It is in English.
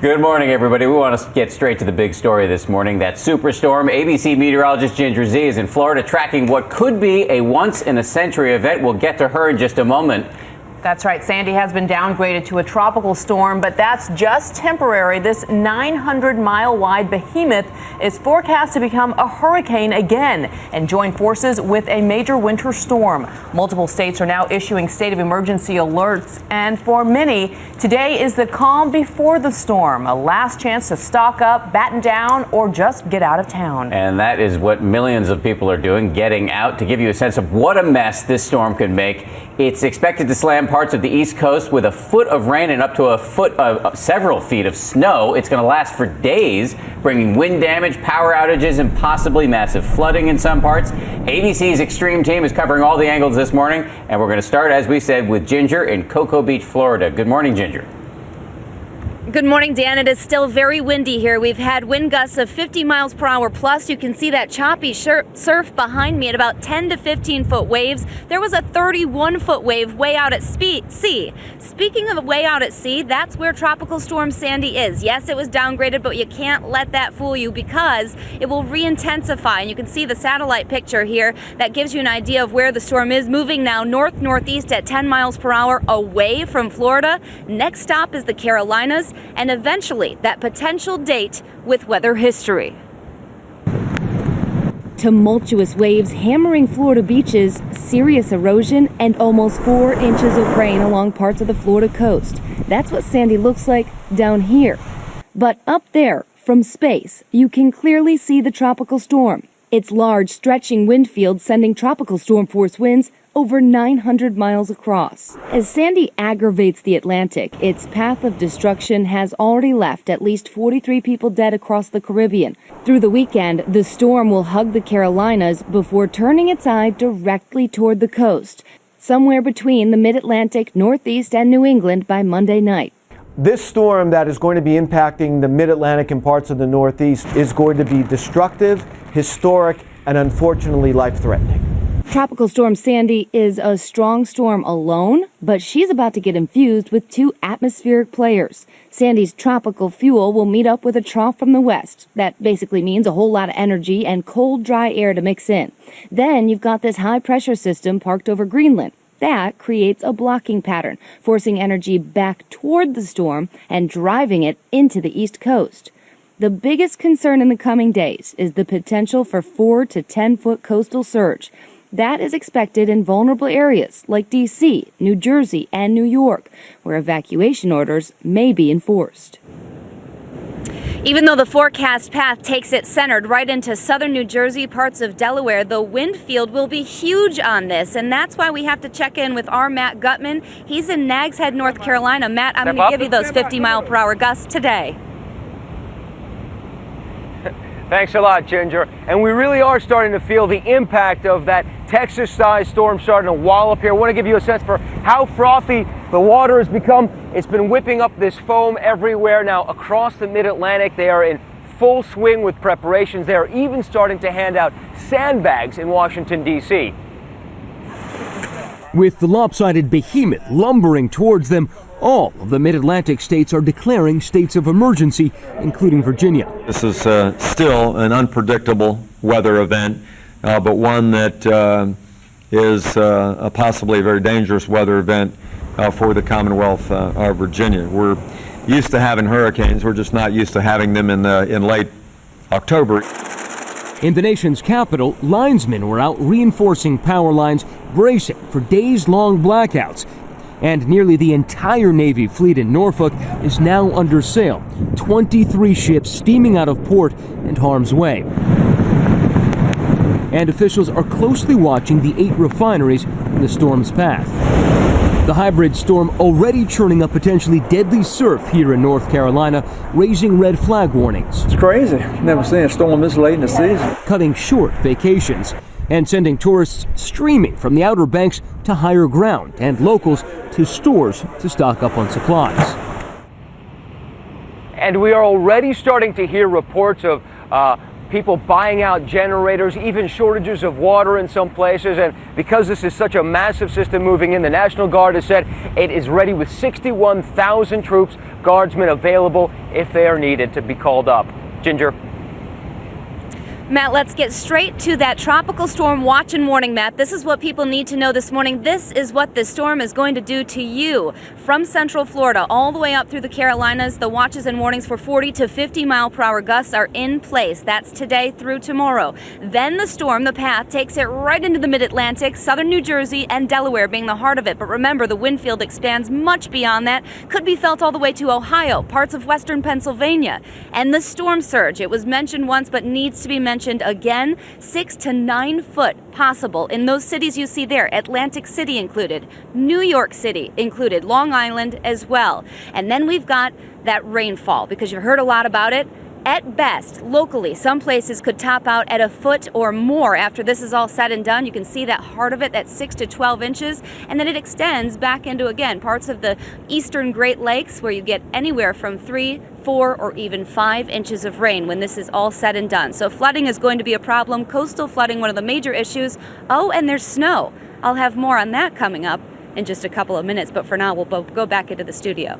Good morning, everybody. We want to get straight to the big story this morning. That superstorm. ABC meteorologist Ginger Z is in Florida tracking what could be a once-in-a-century event. We'll get to her in just a moment. That's right. Sandy has been downgraded to a tropical storm, but that's just temporary. This 900-mile-wide behemoth is forecast to become a hurricane again and join forces with a major winter storm. Multiple states are now issuing state of emergency alerts, and for many, today is the calm before the storm, a last chance to stock up, batten down, or just get out of town. And that is what millions of people are doing, getting out. To give you a sense of what a mess this storm could make, it's expected to slam parts of the East Coast with a foot of rain and up to several feet of snow. It's going to last for days, bringing wind damage, power outages, and possibly massive flooding in some parts. ABC's Extreme team is covering all the angles this morning, and we're going to start, as we said, with Ginger in Cocoa Beach, Florida. Good morning, Ginger. Good morning, Dan. It is still very windy here. We've had wind gusts of 50 miles per hour plus. You can see that choppy surf behind me at about 10 to 15 foot waves. There was a 31-foot wave way out at sea. Speaking of way out at sea, that's where Tropical Storm Sandy is. Yes, it was downgraded, but you can't let that fool you because it will re-intensify. And you can see the satellite picture here that gives you an idea of where the storm is, moving now north-northeast at 10 miles per hour away from Florida. Next stop is the Carolinas, and eventually that potential date with weather history. Tumultuous waves hammering Florida beaches, serious erosion, and almost 4 inches of rain along parts of the Florida coast. That's what Sandy looks like down here. But up there, from space, you can clearly see the tropical storm. Its large, stretching wind field sending tropical storm force winds over 900 miles across. As Sandy aggravates the Atlantic, its path of destruction has already left at least 43 people dead across the Caribbean. Through the weekend, the storm will hug the Carolinas before turning its eye directly toward the coast, somewhere between the mid-Atlantic, Northeast, and New England by Monday night. This storm that is going to be impacting the mid-Atlantic and parts of the Northeast is going to be destructive, historic, and unfortunately life-threatening. Tropical Storm Sandy is a strong storm alone, but she's about to get infused with 2 atmospheric players. Sandy's tropical fuel will meet up with a trough from the west. That basically means a whole lot of energy and cold, dry air to mix in. Then you've got this high-pressure system parked over Greenland. That creates a blocking pattern, forcing energy back toward the storm and driving it into the East Coast. The biggest concern in the coming days is the potential for 4 to 10-foot coastal surge. That is expected in vulnerable areas like D.C., New Jersey, and New York, where evacuation orders may be enforced. Even though the forecast path takes it centered right into southern New Jersey, parts of Delaware, the wind field will be huge on this, and that's why we have to check in with our Matt Gutman. He's in Nags Head, North Carolina. Matt, I'm going to give you those 50-mile-per-hour gusts today. Thanks a lot, Ginger. And we really are starting to feel the impact of that Texas-sized storm starting to wallop here. I want to give you a sense for how frothy the water has become. It's been whipping up this foam everywhere. Now, across the mid-Atlantic, they are in full swing with preparations. They are even starting to hand out sandbags in Washington, D.C. With the lopsided behemoth lumbering towards them, all of the mid-Atlantic states are declaring states of emergency, including Virginia. This is still an unpredictable weather event, but one that is possibly a very dangerous weather event for the Commonwealth of Virginia. We're used to having hurricanes. We're just not used to having them in late October. In the nation's capital, linesmen were out reinforcing power lines, bracing for days-long blackouts. And nearly the entire Navy fleet in Norfolk is now under sail, 23 ships steaming out of port and harm's way. And officials are closely watching the 8 refineries in the storm's path. The hybrid storm already churning up potentially deadly surf here in North Carolina, raising red flag warnings. It's crazy. Never seen a storm this late in the season. Cutting short vacations and sending tourists streaming from the Outer Banks to higher ground and locals to stores to stock up on supplies. And we are already starting to hear reports of people buying out generators, even shortages of water in some places. And because this is such a massive system moving in, the National Guard has said it is ready with 61,000 troops, guardsmen available if they are needed to be called up. Ginger. Matt, let's get straight to that tropical storm watch and warning map. This is what people need to know this morning. This is what this storm is going to do to you. From central Florida all the way up through the Carolinas, the watches and warnings for 40 to 50 mile per hour gusts are in place. That's today through tomorrow. Then the storm, the path, takes it right into the mid-Atlantic, southern New Jersey and Delaware being the heart of it. But remember, the wind field expands much beyond that. Could be felt all the way to Ohio, parts of western Pennsylvania. And the storm surge, it was mentioned once but needs to be mentioned again, 6 to 9 foot possible in those cities you see there, Atlantic City included, New York City included, Long Island as well. And then we've got that rainfall, because you've heard a lot about it. At best, locally, some places could top out at a foot or more after this is all said and done. You can see that heart of it, that 6 to 12 inches, and then it extends back into, again, parts of the eastern Great Lakes where you get anywhere from 3, 4, or even 5 inches of rain when this is all said and done. So flooding is going to be a problem. Coastal flooding, one of the major issues. Oh, and there's snow. I'll have more on that coming up in just a couple of minutes, but for now, we'll go back into the studio.